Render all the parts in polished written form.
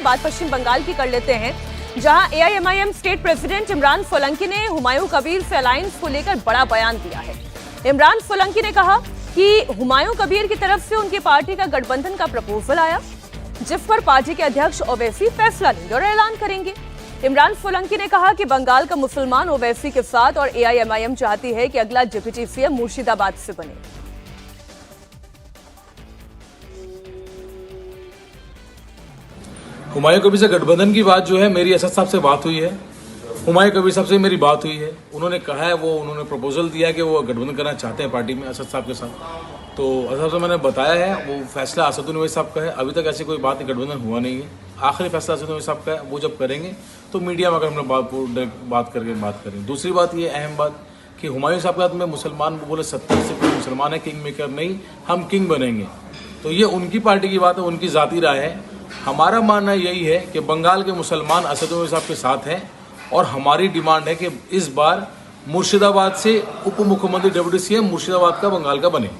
बात पश्चिम बंगाल की कर लेते हैं, जहां AIMIM state president Imran Solanki ने हुमायूं कबीर से अलायंस को लेकर बड़ा बयान दिया है। इमरान सोलंकी ने कहा कि हुमायूं कबीर की तरफ से उनकी पार्टी का गठबंधन का प्रपोजल आया, जिस पर पार्टी के अध्यक्ष ओवैसी फैसला लेंगे और ऐलान करेंगे। इमरान सोलंकी ने कहा कि बंगाल का मुसलमान ओवैसी के साथ और एआईएमआईएम चाहती है कि अगला डिप्टी सीएम मुर्शिदाबाद से बने। हुमायूं कबीर से गठबंधन की बात जो है, मेरी असद साहब से बात हुई है, हुमायूं कबीर साहब से मेरी बात हुई है। उन्होंने कहा है, उन्होंने प्रपोजल दिया कि वो गठबंधन करना चाहते हैं पार्टी में असद साहब के साथ। तो असद साहब से मैंने बताया है, वो फैसला असदुद्दीन ओवैसी साहब का है। अभी तक ऐसी कोई बात नहीं, गठबंधन हुआ नहीं है। आखिरी फैसला असदुद्दीन ओवैसी साहब का है। वो जब करेंगे तो मीडिया में अगर हम लोग बात करेंगे। दूसरी बात ये अहम बात कि हुमायूं साहब के साथ में मुसलमान बोले 70 से कोई मुसलमान है, किंग मेकर नहीं, हम किंग बनेंगे। तो ये उनकी पार्टी की बात है, उनकी ज़ाती राय है। हमारा मानना यही है कि बंगाल के मुसलमान असदुद्दीन ओवैसी साहब के साथ हैं और हमारी डिमांड है कि इस बार मुर्शिदाबाद से उप मुख्यमंत्री डिप्टी सीएम मुर्शिदाबाद का बंगाल का बने।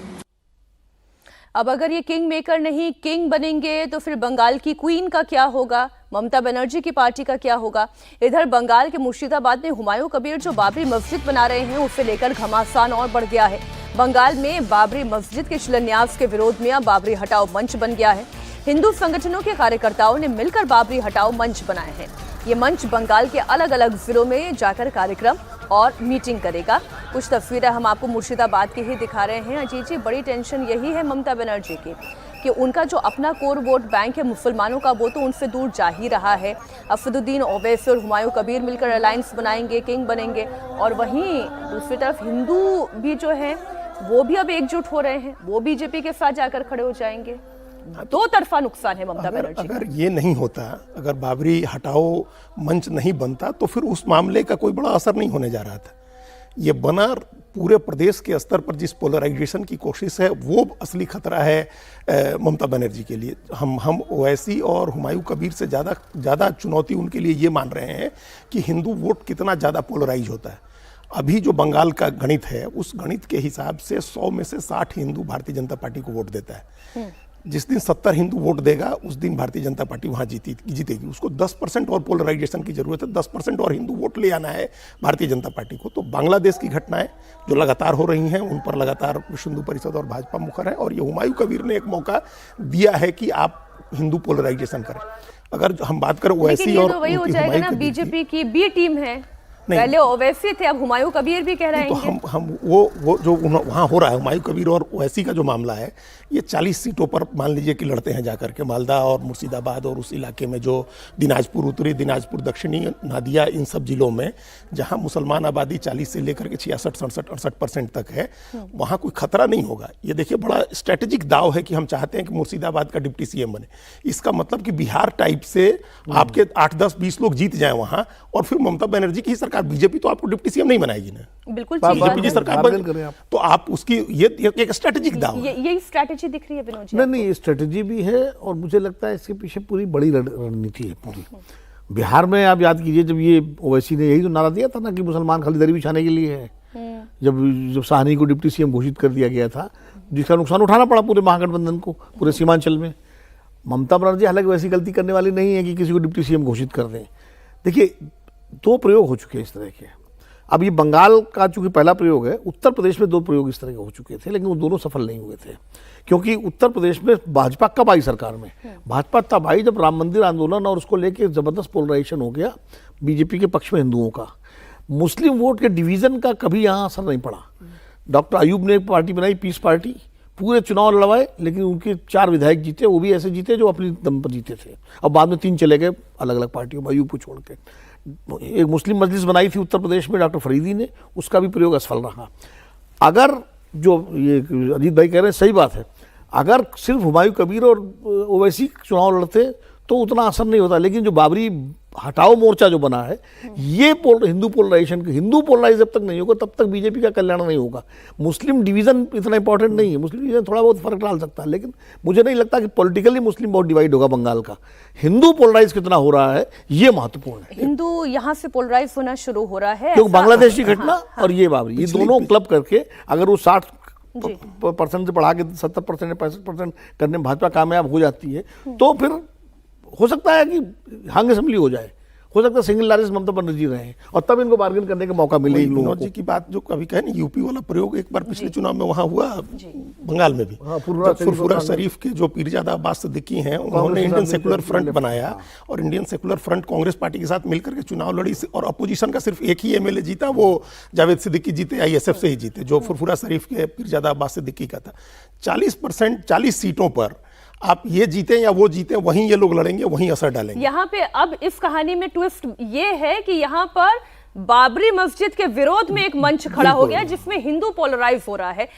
अब अगर ये किंग मेकर नहीं किंग बनेंगे तो फिर बंगाल की क्वीन का क्या होगा, ममता बनर्जी की पार्टी का क्या होगा? इधर बंगाल के मुर्शिदाबाद में हुमायूं कबीर जो बाबरी मस्जिद बना रहे हैं, उसे लेकर घमासान और बढ़ गया है। बंगाल में बाबरी मस्जिद के शिलान्यास के विरोध में अब बाबरी हटाओ मंच बन गया है। हिंदू संगठनों के कार्यकर्ताओं ने मिलकर बाबरी हटाओ मंच बनाए हैं। ये मंच बंगाल के अलग अलग जिलों में जाकर कार्यक्रम और मीटिंग करेगा। कुछ तस्वीरें हम आपको मुर्शिदाबाद की ही दिखा रहे हैं। अजीत जी, बड़ी टेंशन यही है ममता बनर्जी की कि उनका जो अपना कोर वोट बैंक है मुसलमानों का, वो तो उनसे दूर जा ही रहा है। असदुद्दीन ओवैसी और हुमायूं कबीर मिलकर अलायंस बनाएंगे, किंग बनेंगे, और वहीं दूसरी तरफ हिंदू भी जो है वो भी अब एकजुट हो रहे हैं, वो बीजेपी के साथ जाकर खड़े हो जाएंगे। दो तरफा नुकसान है ममता बनर्जी। अगर ये नहीं होता, अगर बाबरी हटाओ मंच नहीं बनता, तो फिर उस मामले का कोई बड़ा असर नहीं होने जा रहा था। ये बना पूरे प्रदेश के स्तर पर जिस पोलराइजेशन की कोशिश है, वो असली खतरा है ममता बनर्जी के लिए। हम ओवैसी और हुमायूं कबीर से ज़्यादा चुनौती उनके लिए ये मान रहे हैं कि हिंदू वोट कितना ज़्यादा पोलराइज होता है। अभी जो बंगाल का गणित है, उस गणित के हिसाब से 100 में से 60 हिंदू भारतीय जनता पार्टी को वोट देता है। जिस दिन 70 हिंदू वोट देगा, उस दिन भारतीय जनता पार्टी वहां जीतेगी। उसको 10% और पोलराइजेशन की जरूरत है, 10% और हिंदू वोट ले आना है भारतीय जनता पार्टी को। तो बांग्लादेश की घटनाएं जो लगातार हो रही हैं, उन पर लगातार विश्व हिंदू परिषद और भाजपा मुखर है, और ये हुमायूं कबीर ने एक मौका दिया है कि आप हिंदू पोलराइजेशन करें। अगर हम बात करें ओवैसी और वही हो जाएगा ना, बीजेपी की बी टीम है, पहले ओवैसी थे, अब हुमायूं कबीर भी कह रहे हैं। तो हम वो जो वहाँ हो रहा है, हुमायूं कबीर और ओवैसी का जो मामला है, ये 40 सीटों पर मान लीजिए कि लड़ते हैं जाकर के, मालदा और मुर्शिदाबाद और उस इलाके में जो दिनाजपुर उत्तरी, दिनाजपुर दक्षिणी, नादिया, इन सब जिलों में जहाँ मुसलमान आबादी 40 से लेकर के 66, 67, 68% तक है, वहाँ कोई खतरा नहीं होगा। ये देखिए, बड़ा स्ट्रेटेजिक दाव है कि हम चाहते हैं कि मुर्शिदाबाद का डिप्टी सीएम बने। इसका मतलब कि बिहार टाइप से आपके 8, 10, 20 लोग जीत जाए वहाँ, और फिर ममता बनर्जी की ही सरकार, बीजेपी तो आपको डिप्टी सीएम नहीं बनाएगी ना। बिल्कुल, बीजेपी की सरकार बन, तो आप उसकी ये एक स्ट्रेटेजिक दाव, यही स्ट्रेटेजी दिख रही है विनोद जी। नहीं, स्ट्रेटेजी भी है, और मुझे लगता है इसके पीछे पूरी बड़ी रणनीति है पूरी। बिहार में आप याद कीजिए, जब ये ओवैसी ने यही तो नारा दिया था ना कि मुसलमान खाली दरी बिछाने के लिए है, जब साहनी को डिप्टी सीएम घोषित कर दिया गया था, जिसका नुकसान उठाना पड़ा पूरे महागठबंधन को, पूरे सीमांचल में। ममता बनर्जी हालांकि वैसी गलती करने वाली नहीं है कि किसी को डिप्टी सीएम घोषित कर दें। देखिए, 2 प्रयोग हो चुके हैं इस तरह के। अब ये बंगाल का चूंकि पहला प्रयोग है, उत्तर प्रदेश में 2 प्रयोग इस तरह के हो चुके थे, लेकिन वो दोनों सफल नहीं हुए थे, क्योंकि उत्तर प्रदेश में भाजपा कब आई सरकार में? भाजपा तब आई जब राम मंदिर आंदोलन और उसको लेके जबरदस्त पोलराइजेशन हो गया बीजेपी के पक्ष में हिंदुओं का। मुस्लिम वोट के डिवीजन का कभी यहाँ असर नहीं पड़ा। डॉक्टर अयूब ने एक पार्टी बनाई, पीस पार्टी, पूरे चुनाव लड़वाए, लेकिन उनके 4 विधायक जीते, वो भी ऐसे जीते जो अपनी दम पर जीते थे, और बाद में 3 चले गए अलग अलग पार्टियों में, अयूब को छोड़ के। एक मुस्लिम मजलिस बनाई थी उत्तर प्रदेश में डॉक्टर फरीदी ने, उसका भी प्रयोग असफल रहा। अगर जो ये अजीत भाई कह रहे हैं सही बात है, अगर सिर्फ हुमायूं कबीर और ओवैसी चुनाव लड़ते तो उतना असर नहीं होता, लेकिन जो बाबरी हटाओ मोर्चा जो बना है, ये हिंदू पोलराइज जब तक नहीं होगा तब तक बीजेपी का कल्याण नहीं होगा। मुस्लिम डिवीजन इतना इंपॉर्टेंट नहीं है, मुस्लिम डिवीजन थोड़ा बहुत फर्क डाल सकता है, लेकिन मुझे नहीं लगता कि पॉलिटिकली मुस्लिम बहुत डिवाइड होगा बंगाल का। हिंदू पोलराइज कितना हो रहा है ये महत्वपूर्ण है। हिंदू यहाँ से पोलराइज होना शुरू हो रहा है, क्योंकि बांग्लादेश की घटना और ये बाबरी, ये दोनों क्लब करके अगर वो 60% से बढ़ा के 70% या 65% करने में भाजपा कामयाब हो जाती है, तो फिर हो सकता है कि हंग असेंबली हो जाए, हो सकता है सिंगल लार्जेस्ट ममता बनर्जी रहे और तब इनको बार्गेन करने का मौका मिले इन लोगों विनोद को। जी की बात जो कभी कहे ना, यूपी वाला प्रयोग एक बार पिछले चुनाव में वहां हुआ, बंगाल में भी। हाँ, फुरफुरा जब फुरफुरा शरीफ के जो पीरजादा अब्बास सिद्दीकी हैं, उन्होंने इंडियन सेकुलर फ्रंट बनाया और Indian secular front Congress party के साथ मिलकर के चुनाव लड़ी और अपोजिशन का सिर्फ एक ही एमएलए जीता, वो जावेद सिद्दीकी जीते, आईएसएफ से ही जीते, जो फुरफुरा शरीफ के पीरजादा अब्बास सिद्दीकी का था। 40% 40 सीटों पर आप ये जीते या वो जीते, वहीं ये लोग लड़ेंगे, वहीं असर डालेंगे। यहाँ पे अब इस कहानी में ट्विस्ट ये है कि यहाँ पर बाबरी मस्जिद के विरोध में एक मंच खड़ा हो गया जिसमें हिंदू पोलराइज हो रहा है।